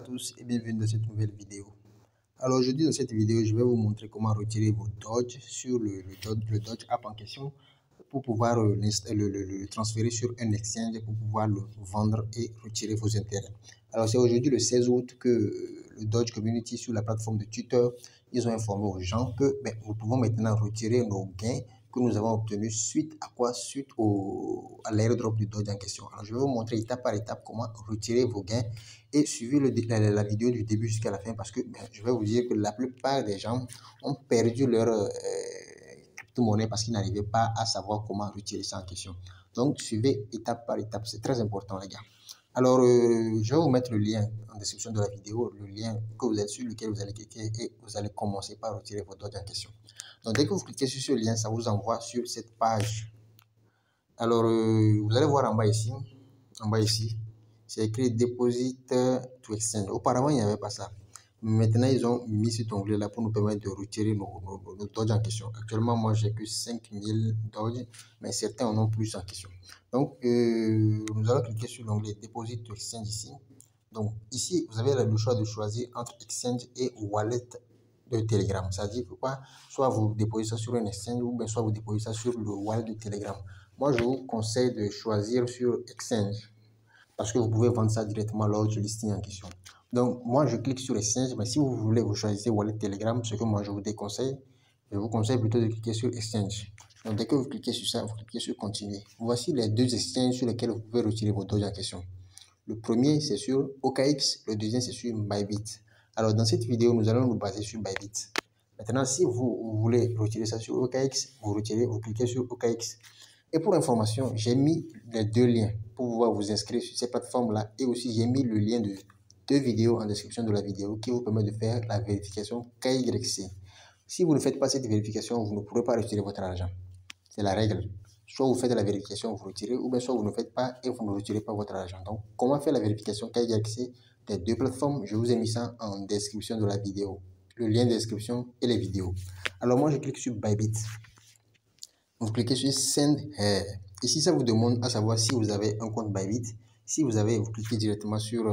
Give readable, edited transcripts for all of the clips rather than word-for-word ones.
tous et bienvenue dans cette nouvelle vidéo. Alors aujourd'hui dans cette vidéo, je vais vous montrer comment retirer vos Dodge sur le Dodge app en question pour pouvoir le transférer sur un exchange pour pouvoir le vendre et retirer vos intérêts. Alors c'est aujourd'hui le 16 août que le Dodge Community sur la plateforme de Twitter, ils ont informé aux gens que nous pouvons maintenant retirer nos gains que nous avons obtenu suite à quoi? Suite à l'airdrop du Dodge en question. Alors, je vais vous montrer étape par étape comment retirer vos gains et suivez la vidéo du début jusqu'à la fin parce que je vais vous dire que la plupart des gens ont perdu leur crypto-monnaie parce qu'ils n'arrivaient pas à savoir comment retirer ça en question. Donc, suivez étape par étape. C'est très important, les gars. Alors, je vais vous mettre le lien en description de la vidéo, le lien que vous êtes sur lequel vous allez cliquer et vous allez commencer par retirer vos Dodge en question. Donc, dès que vous cliquez sur ce lien, ça vous envoie sur cette page. Alors, vous allez voir en bas ici, c'est écrit Deposit to Exchange. Auparavant, il n'y avait pas ça. Maintenant, ils ont mis cet onglet-là pour nous permettre de retirer nos Dodge en question. Actuellement, moi, j'ai que 5000 Dodge, mais certains en ont plus en question. Donc, nous allons cliquer sur l'onglet Deposit to Exchange ici. Donc, ici, vous avez le choix de choisir entre Exchange et Wallet de Telegram. Ça dit que quoi? Soit vous déposez ça sur un exchange ou bien soit vous déposez ça sur le wallet de Telegram. Moi, je vous conseille de choisir sur Exchange parce que vous pouvez vendre ça directement lors du listing en question. Donc, moi, je clique sur Exchange, mais si vous voulez, vous choisissez Wallet Telegram, ce que moi, je vous déconseille. Je vous conseille plutôt de cliquer sur Exchange. Donc, dès que vous cliquez sur ça, vous cliquez sur Continuer. Voici les deux exchanges sur lesquels vous pouvez retirer vos Dodge en question. Le premier, c'est sur OKX. Le deuxième, c'est sur Bybit. Alors, dans cette vidéo, nous allons nous baser sur Bybit. Maintenant, si vous voulez retirer ça sur OKX, vous cliquez sur OKX. Et pour information, j'ai mis les deux liens pour pouvoir vous inscrire sur ces plateformes-là. Et aussi, j'ai mis le lien de deux vidéos en description de la vidéo qui vous permet de faire la vérification KYC. Si vous ne faites pas cette vérification, vous ne pourrez pas retirer votre argent. C'est la règle. Soit vous faites la vérification, vous retirez, ou bien soit vous ne faites pas et vous ne retirez pas votre argent. Donc, comment faire la vérification KYC des deux plateformes? Je vous ai mis ça en description de la vidéo. Le lien de description et les vidéos. Alors, moi, je clique sur Bybit. Vous cliquez sur Send Here. Ici, ça vous demande à savoir si vous avez un compte Bybit. Si vous avez, vous cliquez directement sur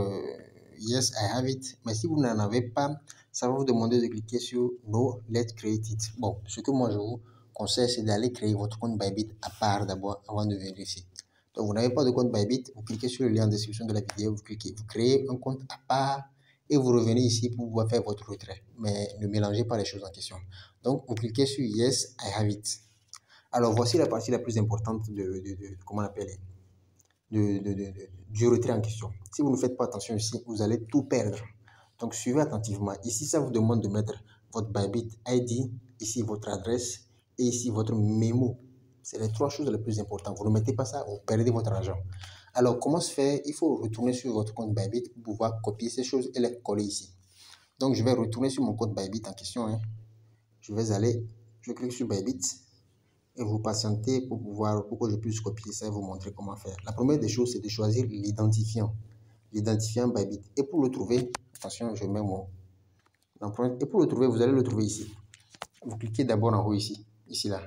Yes, I have it. Mais si vous n'en avez pas, ça va vous demander de cliquer sur No, Let's Create It. Bon, ce que moi, je vous conseil, c'est d'aller créer votre compte Bybit à part d'abord avant de vérifier. Donc, vous n'avez pas de compte Bybit, vous cliquez sur le lien en description de la vidéo, vous créez un compte à part et vous revenez ici pour pouvoir faire votre retrait. Mais ne mélangez pas les choses en question. Donc, vous cliquez sur Yes, I have it. Alors, voici la partie la plus importante comment on appelle, du retrait en question. Si vous ne faites pas attention ici, vous allez tout perdre. Donc, suivez attentivement. Ici, ça vous demande de mettre votre Bybit ID, ici votre adresse, et ici votre mémo. C'est les trois choses les plus importantes. Vous ne mettez pas ça, vous perdez votre argent. Alors, comment se faire? Il faut retourner sur votre compte Bybit pour pouvoir copier ces choses et les coller ici. Donc, je vais retourner sur mon compte Bybit en question. Je clique sur Bybit et vous patientez pour que je puisse copier ça et vous montrer comment faire. La première des choses, c'est de choisir l'identifiant Bybit. Et pour le trouver, attention, je mets mon empreinte. Et pour le trouver, vous allez le trouver ici. Vous cliquez d'abord en haut ici là.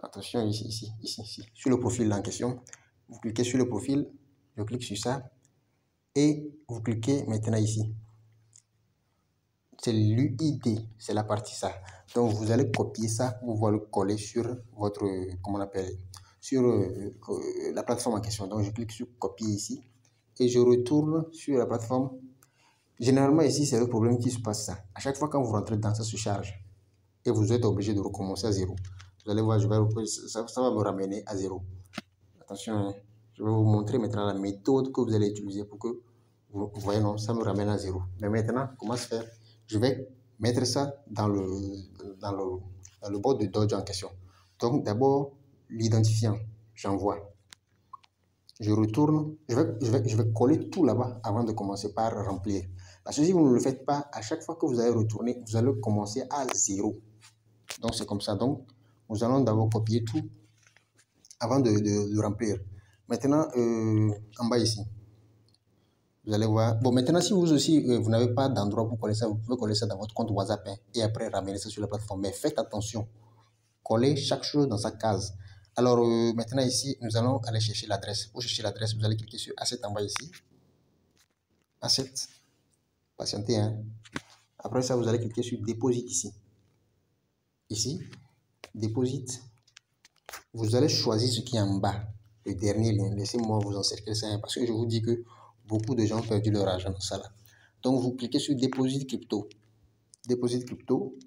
Attention, ici, sur le profil en question. Vous cliquez sur le profil, je clique sur ça et vous cliquez maintenant ici. C'est l'UID, c'est la partie ça. Donc, vous allez copier ça pour pouvoir le coller sur votre, comment on appelle, sur la plateforme en question. Donc, je clique sur copier ici et je retourne sur la plateforme. Généralement, ici, c'est le problème qui se passe ça. À chaque fois quand vous rentrez dedans, ça se charge et vous êtes obligé de recommencer à zéro. Vous allez voir, ça va me ramener à zéro. Attention, hein. Je vais vous montrer maintenant la méthode que vous allez utiliser pour que vous voyez, non, ça me ramène à zéro. Mais maintenant, comment se faire? Je vais mettre ça dans le bord de Dodge en question. Donc, d'abord, l'identifiant, j'envoie. Je retourne, je vais coller tout là-bas avant de commencer par remplir. Parce que si vous ne le faites pas, à chaque fois que vous allez retourner, vous allez commencer à zéro. Donc, c'est comme ça. Donc, nous allons d'abord copier tout avant de remplir. Maintenant, en bas ici, vous allez voir. Bon, maintenant, si vous aussi, vous n'avez pas d'endroit pour coller ça, vous pouvez coller ça dans votre compte WhatsApp et après ramener ça sur la plateforme. Mais faites attention. Collez chaque chose dans sa case. Alors, maintenant ici, nous allons aller chercher l'adresse. Pour chercher l'adresse, vous allez cliquer sur Asset en bas ici. Asset. Patientez, hein. Après ça, vous allez cliquer sur Deposit ici. Ici, Deposit. Vous allez choisir ce qui est en bas, le dernier lien. Laissez-moi vous encercler ça, parce que je vous dis que beaucoup de gens ont perdu leur argent dans ça là. Donc, vous cliquez sur Deposit Crypto. Deposit Crypto.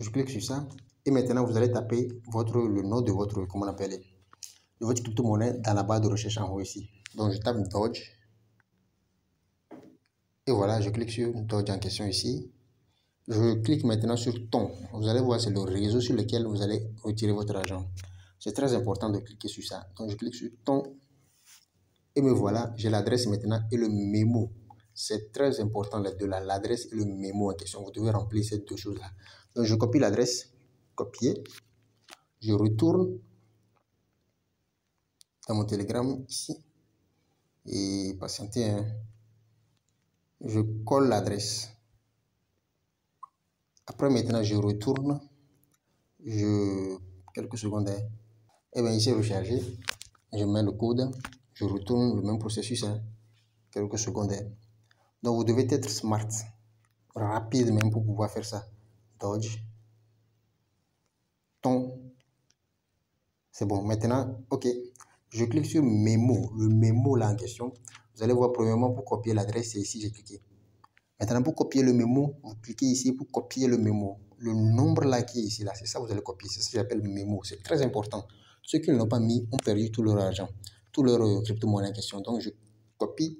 Je clique sur ça. Et maintenant, vous allez taper le nom de votre, comment on appelle, de votre crypto-monnaie dans la barre de recherche en haut ici. Donc, je tape Dodge. Et voilà, je clique sur Dodge en question ici. Je clique maintenant sur Ton. Vous allez voir, c'est le réseau sur lequel vous allez retirer votre argent. C'est très important de cliquer sur ça. Donc, je clique sur Ton. Et me voilà, j'ai l'adresse maintenant et le mémo. C'est très important, les deux là, l'adresse et le mémo en question. Vous devez remplir ces deux choses-là. Donc, je copie l'adresse, copier. Je retourne dans mon Telegram ici. Et patientez, hein. Je colle l'adresse. Après, maintenant, je retourne. Quelques secondes. Hein. Et bien, ici, recharger. Je mets le code. Je retourne le même processus. Hein. Quelques secondes. Hein. Donc, vous devez être smart. Rapide même pour pouvoir faire ça. Dodge. Ton. C'est bon. Maintenant, OK. Je clique sur mémo. Le mémo là en question. Vous allez voir, premièrement, pour copier l'adresse, c'est ici, j'ai cliqué. Maintenant, pour copier le mémo, vous cliquez ici pour copier le mémo. Le nombre là qui est ici, là, c'est ça que vous allez copier. C'est ce que j'appelle mémo. C'est très important. Ceux qui ne l'ont pas mis ont perdu tout leur argent, tout leur crypto-monnaie en question. Donc, je copie,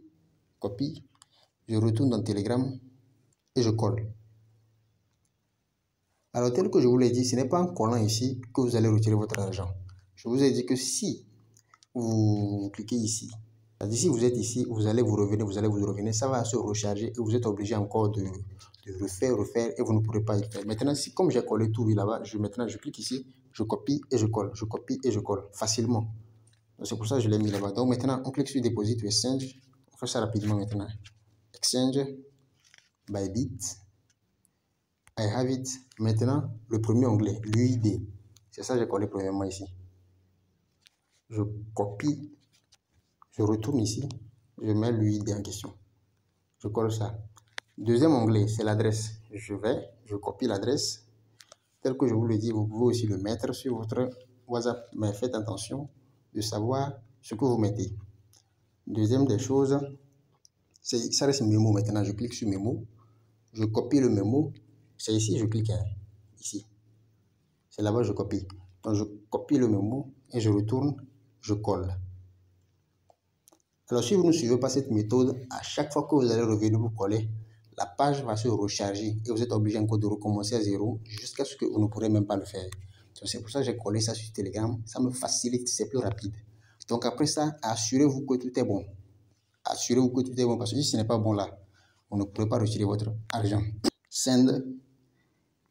je retourne dans Telegram et je colle. Alors, tel que je vous l'ai dit, ce n'est pas en collant ici que vous allez retirer votre argent. Je vous ai dit que si vous cliquez ici, c'est-à-dire si vous êtes ici, vous allez vous revenir, ça va se recharger et vous êtes obligé encore de refaire et vous ne pourrez pas y faire. Maintenant, comme j'ai collé tout là-bas, maintenant je clique ici, je copie et je colle, je copie et je colle facilement. C'est pour ça que je l'ai mis là-bas. Donc maintenant, on clique sur Deposit to Exchange. On fait ça rapidement maintenant. Exchange, Bybit, I have it. Maintenant, le premier onglet, l'UID. C'est ça que j'ai collé premièrement ici. Je copie, je retourne ici, je mets l'UID en question. Je colle ça. Deuxième onglet, c'est l'adresse. Je copie l'adresse. Tel que je vous le dis, vous pouvez aussi le mettre sur votre WhatsApp. Mais faites attention de savoir ce que vous mettez. Deuxième des choses, ça reste mémo. Maintenant, je clique sur mémo. Je copie le mémo. C'est ici, je clique. Hein, ici. C'est là-bas, je copie. Donc, je copie le mémo et je retourne, je colle. Alors, si vous ne suivez pas cette méthode, à chaque fois que vous allez revenir vous coller, la page va se recharger et vous êtes obligé encore de recommencer à zéro jusqu'à ce que vous ne pourrez même pas le faire. C'est pour ça que j'ai collé ça sur Telegram. Ça me facilite, c'est plus rapide. Donc après ça, assurez-vous que tout est bon. Assurez-vous que tout est bon parce que si ce n'est pas bon là, vous ne pourrez pas retirer votre argent. Send.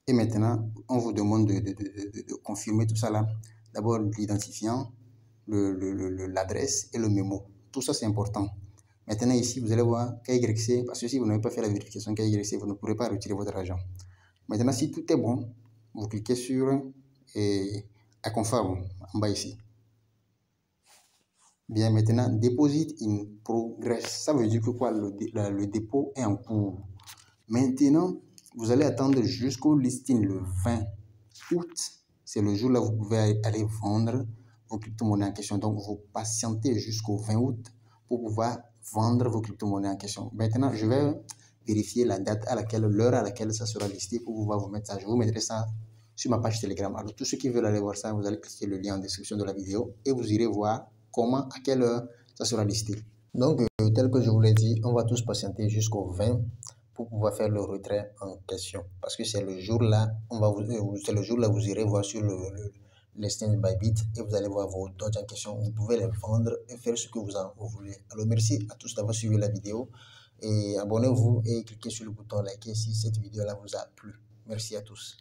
Et maintenant, on vous demande de confirmer tout ça là. D'abord l'identifiant, l'adresse et le mémo. Tout ça c'est important. Maintenant ici, vous allez voir KYC, parce que si vous n'avez pas fait la vérification KYC, vous ne pourrez pas retirer votre argent. Maintenant, si tout est bon, vous cliquez sur I confirm en bas ici. Bien, maintenant, deposit in progress. Ça veut dire que quoi? Le dépôt est en cours. Maintenant, vous allez attendre jusqu'au listing le 20 août. C'est le jour là où vous pouvez aller vendre vos crypto-monnaies en question. Donc, vous patientez jusqu'au 20 août pour pouvoir vendre vos crypto-monnaies en question. Maintenant, je vais vérifier la date l'heure à laquelle ça sera listé pour pouvoir vous mettre ça. Je vous mettrai ça sur ma page Telegram. Alors, tous ceux qui veulent aller voir ça, vous allez cliquer le lien en description de la vidéo et vous irez voir comment, à quelle heure ça sera listé. Donc, tel que je vous l'ai dit, on va tous patienter jusqu'au 20 pour pouvoir faire le retrait en question. Parce que c'est le jour là, vous irez voir sur le listing Bybit et vous allez voir vos dodges en question. Vous pouvez les vendre et faire ce que vous voulez. Alors, merci à tous d'avoir suivi la vidéo et abonnez-vous et cliquez sur le bouton liker si cette vidéo là vous a plu. Merci à tous.